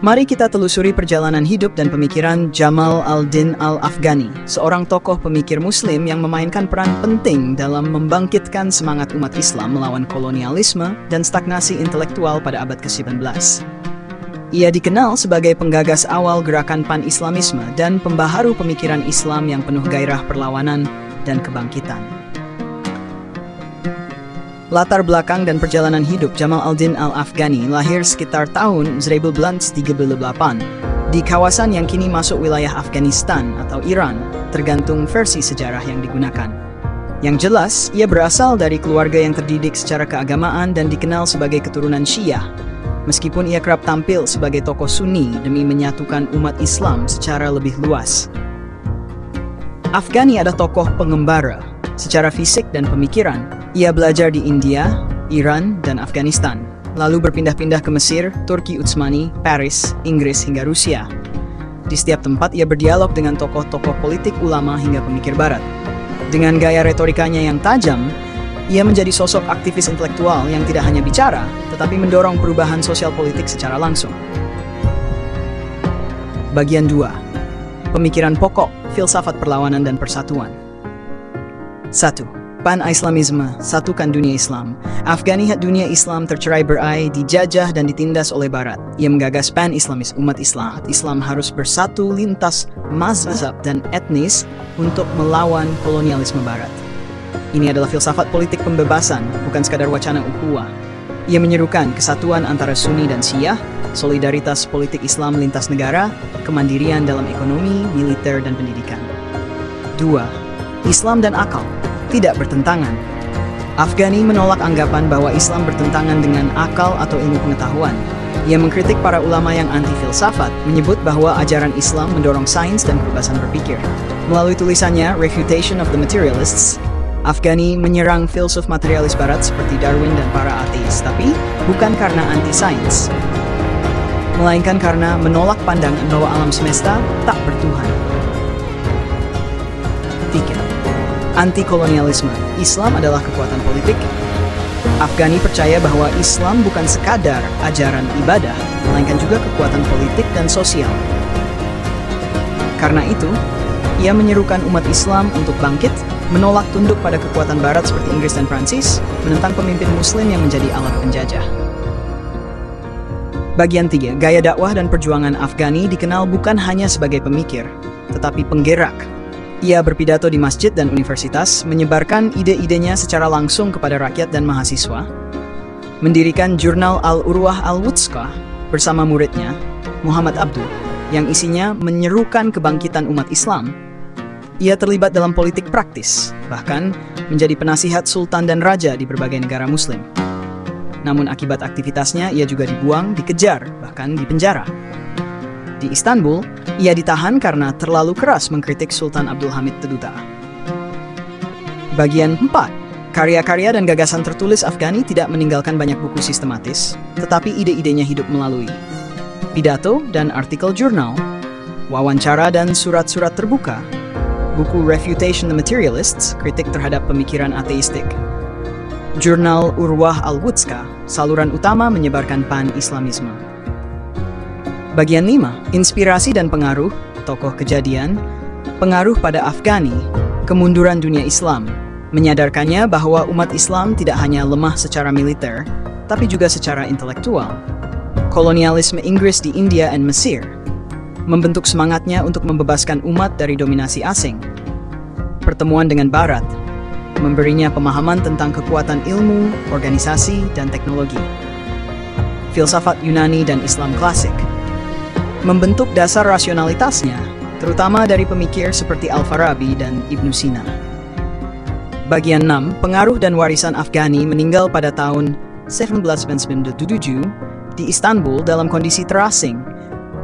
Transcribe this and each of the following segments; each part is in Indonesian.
Mari kita telusuri perjalanan hidup dan pemikiran Jamal al-Din al-Afghani, seorang tokoh pemikir Muslim yang memainkan peran penting dalam membangkitkan semangat umat Islam melawan kolonialisme dan stagnasi intelektual pada abad ke-19. Ia dikenal sebagai penggagas awal gerakan pan-Islamisme dan pembaharu pemikiran Islam yang penuh gairah perlawanan dan kebangkitan. Latar belakang dan perjalanan hidup Jamal al-Din al-Afghani lahir sekitar tahun 1938 di kawasan yang kini masuk wilayah Afghanistan atau Iran, tergantung versi sejarah yang digunakan. Yang jelas, ia berasal dari keluarga yang terdidik secara keagamaan dan dikenal sebagai keturunan Syiah, meskipun ia kerap tampil sebagai tokoh Sunni demi menyatukan umat Islam secara lebih luas. Afghani adalah tokoh pengembara. Secara fisik dan pemikiran, ia belajar di India, Iran, dan Afghanistan, lalu berpindah-pindah ke Mesir, Turki Utsmani, Paris, Inggris, hingga Rusia. Di setiap tempat ia berdialog dengan tokoh-tokoh politik, ulama, hingga pemikir barat. Dengan gaya retorikanya yang tajam, ia menjadi sosok aktivis intelektual yang tidak hanya bicara, tetapi mendorong perubahan sosial politik secara langsung. Bagian 2. Pemikiran pokok, filsafat perlawanan dan persatuan. 1. Pan-Islamisme, satukan dunia Islam. Afghani dunia Islam tercerai berai, dijajah dan ditindas oleh Barat. Ia menggagas pan-Islamis umat Islam. Islam harus bersatu lintas mazhab dan etnis untuk melawan kolonialisme Barat. Ini adalah filsafat politik pembebasan, bukan sekadar wacana ukhuwah. Ia menyerukan kesatuan antara Sunni dan Syiah, solidaritas politik Islam lintas negara, kemandirian dalam ekonomi, militer, dan pendidikan. 2. Islam dan akal tidak bertentangan. Afghani menolak anggapan bahwa Islam bertentangan dengan akal atau ilmu pengetahuan. Ia mengkritik para ulama yang anti-filsafat, menyebut bahwa ajaran Islam mendorong sains dan kebebasan berpikir. Melalui tulisannya Refutation of the Materialists, Afghani menyerang filsuf materialis barat seperti Darwin dan para ateis, tapi bukan karena anti-sains, melainkan karena menolak pandangan bahwa alam semesta tak bertuhan. 3. Anti-kolonialisme. Islam adalah kekuatan politik. Afghani percaya bahwa Islam bukan sekadar ajaran ibadah, melainkan juga kekuatan politik dan sosial. Karena itu, ia menyerukan umat Islam untuk bangkit, menolak tunduk pada kekuatan Barat seperti Inggris dan Prancis, menentang pemimpin Muslim yang menjadi alat penjajah. Bagian 3. Gaya dakwah dan perjuangan Afghani dikenal bukan hanya sebagai pemikir, tetapi penggerak. Ia berpidato di masjid dan universitas, menyebarkan ide-idenya secara langsung kepada rakyat dan mahasiswa, mendirikan jurnal Al-Urwah Al-Wuthqa bersama muridnya, Muhammad Abduh, yang isinya menyerukan kebangkitan umat Islam. Ia terlibat dalam politik praktis, bahkan menjadi penasihat sultan dan raja di berbagai negara Muslim. Namun akibat aktivitasnya, ia juga dibuang, dikejar, bahkan dipenjara. Di Istanbul, ia ditahan karena terlalu keras mengkritik Sultan Abdul Hamid Teduta. Bagian 4. Karya-karya dan gagasan tertulis Afghani tidak meninggalkan banyak buku sistematis, tetapi ide-idenya hidup melalui pidato dan artikel jurnal, wawancara dan surat-surat terbuka, buku Refutation the Materialists, kritik terhadap pemikiran ateistik, jurnal Urwah Al-Wuthqa, saluran utama menyebarkan pan-Islamisme. Bagian 5. Inspirasi dan pengaruh, tokoh kejadian, pengaruh pada Afghani, kemunduran dunia Islam, menyadarkannya bahwa umat Islam tidak hanya lemah secara militer, tapi juga secara intelektual. Kolonialisme Inggris di India dan Mesir membentuk semangatnya untuk membebaskan umat dari dominasi asing. Pertemuan dengan Barat memberinya pemahaman tentang kekuatan ilmu, organisasi, dan teknologi. Filsafat Yunani dan Islam klasik membentuk dasar rasionalitasnya, terutama dari pemikir seperti Al-Farabi dan Ibnu Sina. Bagian 6. Pengaruh dan warisan Afghani meninggal pada tahun 1997 di Istanbul dalam kondisi terasing,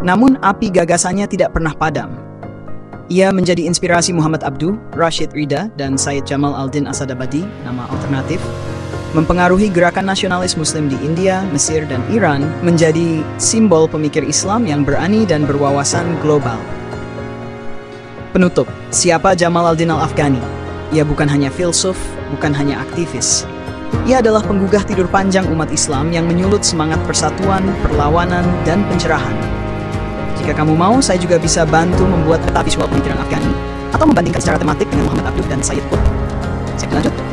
namun api gagasannya tidak pernah padam. Ia menjadi inspirasi Muhammad Abduh, Rashid Rida, dan Sayyid Jamal al-Din Asadabadi, nama alternatif, mempengaruhi gerakan nasionalis Muslim di India, Mesir, dan Iran, menjadi simbol pemikir Islam yang berani dan berwawasan global. Penutup, siapa Jamal al-Din al-Afghani? Ia bukan hanya filsuf, bukan hanya aktivis. Ia adalah penggugah tidur panjang umat Islam yang menyulut semangat persatuan, perlawanan, dan pencerahan. Jika kamu mau, saya juga bisa bantu membuat peta visual pemikiran Afghani atau membandingkan secara tematik dengan Muhammad Abduh dan Sayyid Qutb. Siap lanjut?